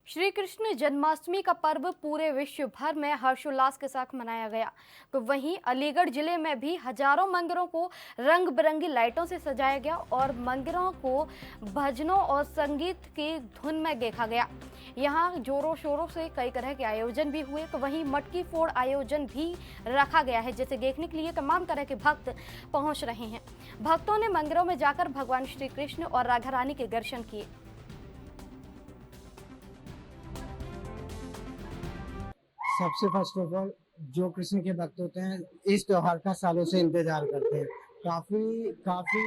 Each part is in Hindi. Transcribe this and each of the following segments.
श्री कृष्ण जन्माष्टमी का पर्व पूरे विश्व भर में हर्षोल्लास के साथ मनाया गया। तो वहीं अलीगढ़ जिले में भी हजारों मंदिरों को रंग बिरंगी लाइटों से सजाया गया और मंदिरों को भजनों और संगीत की धुन में देखा गया। यहाँ जोरों शोरों से कई तरह के आयोजन भी हुए। तो वहीं मटकी फोड़ आयोजन भी रखा गया है, जिसे देखने के लिए तमाम तरह के भक्त पहुंच रहे हैं। भक्तों ने मंदिरों में जाकर भगवान श्री कृष्ण और राधा रानी के दर्शन किए। सबसे फर्स्ट ऑफ ऑल जो कृष्ण के भक्त होते हैं इस त्योहार का सालों से इंतजार करते हैं। काफी काफी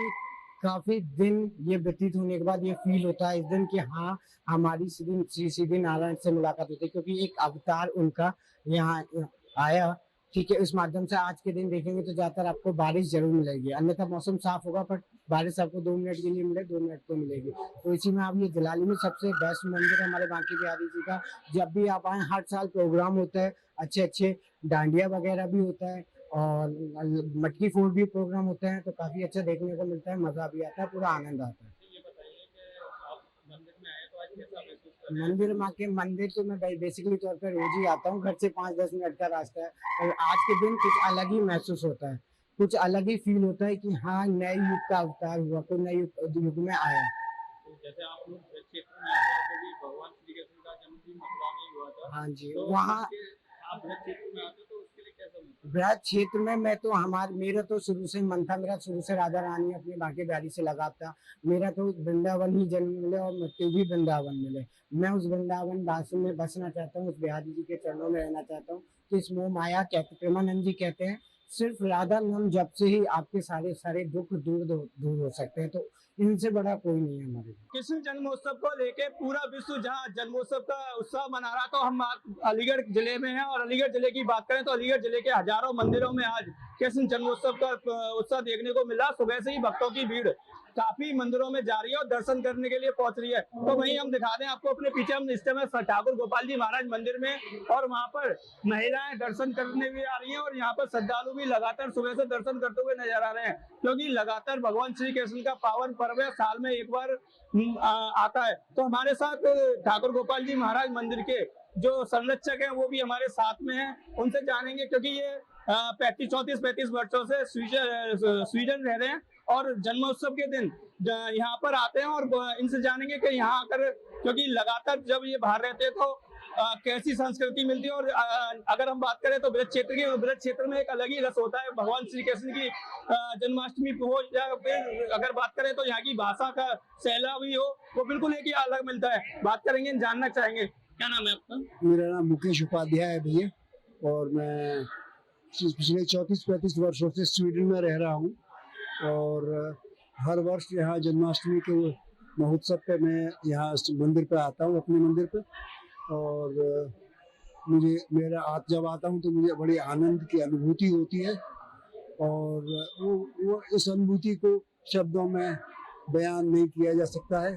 काफी दिन ये व्यतीत होने के बाद ये फील होता है इस दिन कि हाँ, हमारी श्री सीधी नारायण से मुलाकात होती है, क्योंकि एक अवतार उनका यहाँ आया। ठीक है, इस माध्यम से आज के दिन देखेंगे तो ज्यादातर आपको बारिश जरूर मिलेगी, अन्यथा मौसम साफ होगा, पर बारिश आपको 2 मिनट के लिए मिले, 2 मिनट तो मिलेगी। तो इसी में आप ये जलाली में सबसे बेस्ट मंदिर है हमारे बांके बिहारी जी का। जब भी आप आए, हर साल प्रोग्राम होता है, अच्छे अच्छे डांडिया वगैरह भी होता है और मटकी फोड़ भी प्रोग्राम होते हैं, तो काफी अच्छा देखने को मिलता है, मजा भी आता है, पूरा आनंद आता है। मंदिर माँ के मंदिर तो मैं बेसिकली तौर पर रोज ही आता हूँ, घर से 5-10 मिनट का रास्ता है। और आज के दिन कुछ अलग ही महसूस होता है, कुछ अलग ही फील होता है कि हाँ, नए युग का अवतार हुआ, कोई नए युग में आया। तो जैसे आप लोग ब्रज क्षेत्र में आते हैं, तो भी भगवान श्री कृष्ण का जन्मदिन मथुरा में ही हुआ था। हाँ जी, तो वहाँ आप ब्रज क्षेत्र में आते हो तो उसके लिए कैसा मिलता है? ब्रज क्षेत्र में मैं तो मेरा तो शुरू से मन था, मेरा शुरू से राधा रानी अपनी बांके बिहारी से लगा था। मेरा तो वृंदावन ही जन्म मिले और मृत्यु भी वृंदावन मिले। मैं उस वृंदावन वासी में बसना चाहता हूँ, उस बिहारी जी के चरणों में रहना चाहता हूँ। तो इस मोह माया कहते, प्रेमानंद जी कहते हैं, सिर्फ राधा नाम जप से ही आपके सारे सारे दुख दूर हो सकते हैं। तो इनसे बड़ा कोई नहीं है हमारे लिए। कृष्ण जन्मोत्सव को लेके पूरा विश्व जहाँ जन्मोत्सव का उत्साह मना रहा, तो हम अलीगढ़ जिले में हैं और अलीगढ़ जिले की बात करें तो अलीगढ़ जिले के हजारों मंदिरों में आज कृष्ण जन्मोत्सव का उत्साह देखने को मिला। सुबह से ही भक्तों की भीड़ काफी मंदिरों में जा रही है और दर्शन करने के लिए पहुंच रही है। तो वहीं हम दिखा दें आपको अपने पीछे, हम इस समय ठाकुर गोपाल जी महाराज मंदिर में, और वहां पर महिलाएं दर्शन करने भी आ रही हैं और यहाँ पर श्रद्धालु भी लगातार सुबह से दर्शन करते हुए नजर आ रहे हैं, क्योंकि लगातार भगवान श्री कृष्ण का पावन पर्व है, साल में एक बार आता है। तो हमारे साथ ठाकुर गोपाल जी महाराज मंदिर के जो संरक्षक हैं वो भी हमारे साथ में हैं, उनसे जानेंगे, क्योंकि ये 35 वर्षों से स्वीडन रह रहे हैं और जन्मोत्सव के दिन यहाँ पर आते हैं। और इनसे जानेंगे कि यहाँ आकर, क्योंकि लगातार जब ये बाहर रहते हैं तो कैसी संस्कृति मिलती है। और अगर हम बात करें तो ब्रज क्षेत्र में एक अलग ही रस होता है। भगवान श्री कृष्ण की जन्माष्टमी हो या फिर अगर बात करें तो यहाँ की भाषा का सहला भी हो, वो बिल्कुल एक ही अलग मिलता है। बात करेंगे, जानना चाहेंगे। क्या नाम है आपका? मेरा नाम मुकेश उपाध्याय है भैया, और मैं पिछले 34-35 वर्षों से स्वीडन में रह रहा हूँ। और हर वर्ष यहाँ जन्माष्टमी के महोत्सव पे मैं यहाँ मंदिर पे आता हूँ, अपने मंदिर पे। और जब आता हूँ तो मुझे बड़ी आनंद की अनुभूति होती है, और वो इस अनुभूति को शब्दों में बयान नहीं किया जा सकता है।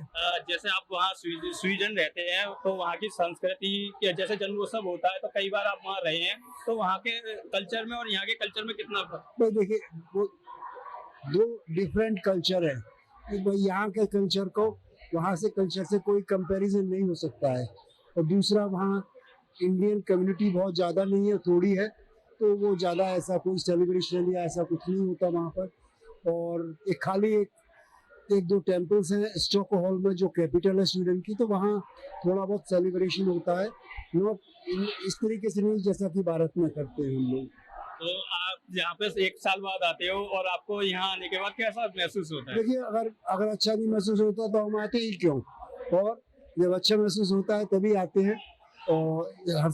जैसे आप वहाँ स्वीडन रहते हैं, तो वहाँ की संस्कृति के जैसे जन्मोत्सव होता है, तो कई बार आप वहाँ रहे हैं, तो वहाँ के कल्चर में और यहाँ के कल्चर में कितना फर्क? तो देखिए, वो 2 डिफरेंट कल्चर है। यहाँ के कल्चर को वहाँ से कल्चर से कोई कंपैरिजन नहीं हो सकता है। और दूसरा, वहाँ इंडियन कम्युनिटी बहुत ज़्यादा नहीं है, थोड़ी है, तो वो ज़्यादा ऐसा कोई सेलिब्रेशन या ऐसा कुछ नहीं होता वहाँ पर। और एक 2 टेम्पल्स हैं स्टॉकहोल्म में, जो कैपिटल है स्वीडन की, तो वहाँ थोड़ा बहुत सेलिब्रेशन होता है, नॉट इस तरीके से नहीं जैसा कि भारत में करते हैं हम लोग। तो आप यहाँ पे 1 साल बाद आते हो और आपको यहाँ आने के बाद कैसा महसूस होता है? देखिए, अगर अच्छा नहीं महसूस होता तो हम आते ही क्यों, और जब अच्छा महसूस होता है तभी आते हैं। और हर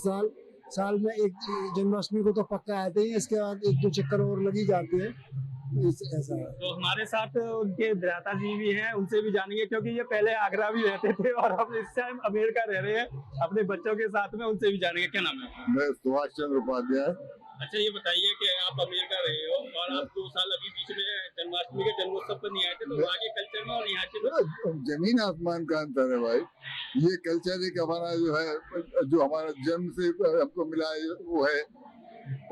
साल में एक जन्माष्टमी को तो पक्का आते ही, इसके बाद 1-2 चक्कर और लग ही जाते हैं, ऐसा है। तो हमारे साथ उनके भ्राता जी भी हैं, उनसे भी जानेंगे, क्योंकि ये पहले आगरा भी रहते थे और अब इस टाइम अमेरिका रह रहे हैं अपने बच्चों के साथ में। उनसे भी जानेंगे। क्या नाम है? मैं सुभाष चंद्र उपाध्याय। अच्छा, ये बताइए कि आप अमेरिका रहे हो और आप 2 साल अभी बीच में जन्माष्टमी के जन्मोत्सव पर नहीं आए थे, तो वहाँ के कल्चर में और यहाँ के जमीन आसमान का अंतर है भाई। ये कल्चर एक हमारा जो है, जो हमारा जन्म से हमको मिला है, वो है।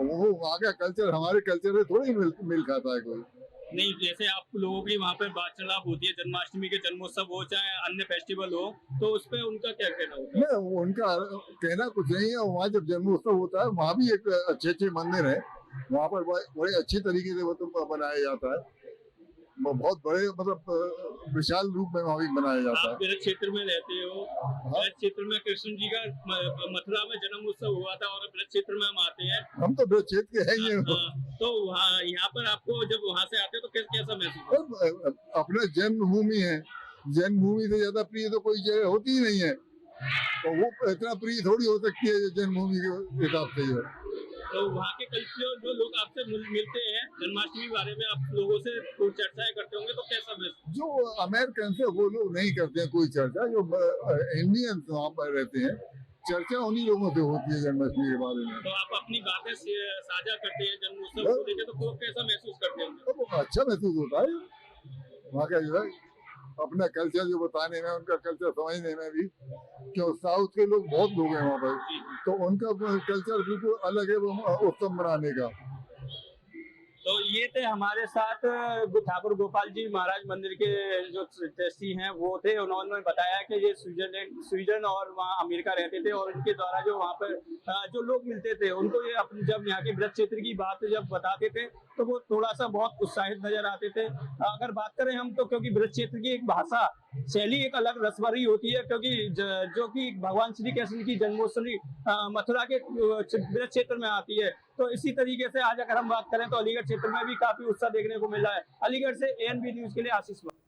वो वहाँ का कल्चर हमारे कल्चर से थोड़ी मिल खाता है कोई। नहीं, जैसे आप लोगों की वहाँ पर वार्तालाप होती है, जन्माष्टमी के जन्मोत्सव हो चाहे अन्य फेस्टिवल हो, तो उस पे उनका क्या कहना होता है? नहीं, उनका कहना कुछ नहीं है। वहाँ जब जन्मोत्सव होता है वहाँ भी एक अच्छे अच्छे मंदिर है, वहाँ पर बड़े अच्छी तरीके से वो तो बनाया जाता है। बहुत बड़े मतलब विशाल रूप में वहाँ भी बनाया जाता आप है। मेरे क्षेत्र में रहते हो, मेरे क्षेत्र में कृष्ण जी का मथुरा में जन्म उत्सव हुआ था और मेरे क्षेत्र में हम आते हैं। हम तो ब्रज क्षेत्र के हैं ही हैं। तो वहाँ यहाँ पर आपको जब वहाँ से आते हो तो कैसा महसूस होता है? और अपना जन्मभूमि है, जन्मभूमि से ज्यादा प्रिय तो कोई जगह होती ही नहीं है, तो वो इतना प्रिय थोड़ी हो सकती है जन्मभूमि के हिसाब से जो है। तो वहाँ के कल्चर जो लोग आपसे मिलते हैं जन्माष्टमी के बारे में आप लोगों से कोई चर्चाएं करते होंगे तो कैसा महसूस? जो अमेरिकन से वो लोग नहीं करते हैं कोई चर्चा, जो इंडियंस वहाँ पर रहते हैं चर्चा उन्हीं लोगों से होती है जन्माष्टमी के बारे में। तो आप अपनी बातें साझा करते हैं जन्मोत्सव को लेकर तो कैसा महसूस करते होंगे? तो वो अच्छा महसूस होता है वहाँ का जो है अपना कल्चर जो बताने में, उनका कल्चर समझने में भी, क्यों साउथ के लोग बहुत लोग हैं वहाँ पर, तो उनका कल्चर बिल्कुल अलग है वो उत्सव मनाने का। तो ये थे हमारे साथ ठाकुर गोपाल जी महाराज मंदिर के जो ट्रस्टी हैं वो थे। उन्होंने बताया कि ये स्विट्जरलैंड और वहाँ अमेरिका रहते थे और इनके द्वारा जो वहाँ पर जो लोग मिलते थे उनको ये अपने जब यहाँ के ब्रज क्षेत्र की बात जब बताते थे तो वो थोड़ा सा बहुत उत्साहित नजर आते थे। अगर बात करें हम तो क्योंकि ब्रज क्षेत्र की एक भाषा शैली एक अलग रसभरी होती है, क्योंकि जो कि भगवान श्री कृष्ण की जन्मोत्सवी मथुरा के ब्रज क्षेत्र में आती है। तो इसी तरीके से आज अगर हम बात करें तो अलीगढ़ क्षेत्र में भी काफी उत्साह देखने को मिला है। अलीगढ़ से एएनबी न्यूज के लिए आशीष।